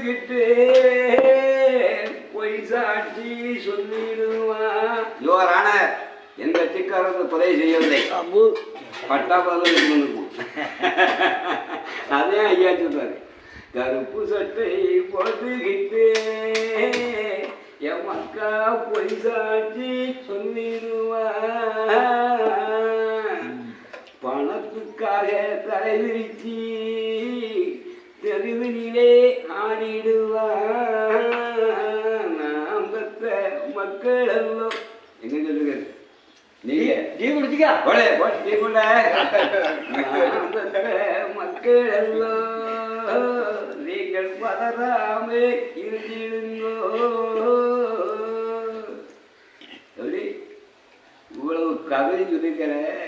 போட்டுக்கிட்டு பொய் சாட்சி சொல்லிடுவான். யுவர் ஆனர், எந்த கட்சிக்காரருக்கு கொலை செய்யவில்லை. பட்டா பதில் இருக்கும். அதே ஐயா சொல்றாரு. கருப்பு சட்டை போட்டுக்கிட்டு என் மக்கா பொய் சாட்சி சொல்லிடுவான். பணத்துக்காக தலை விரிச்சி தெருவினிலே ஆடிடுவான். நாம் பெற்ற மக்கள் எல்லாம் எங்க சொல்லுங்க, நீங்க டீ குடிச்சிக்கா போலே போட்டு டீ கொண்ட. நாம் பெற்ற மக்கள் எல்லாம் நீங்கள் பதறாமே இருந்திடுங்கோ. எப்படி இவ்வளவு கதை சொல்லிக்கிறேன்.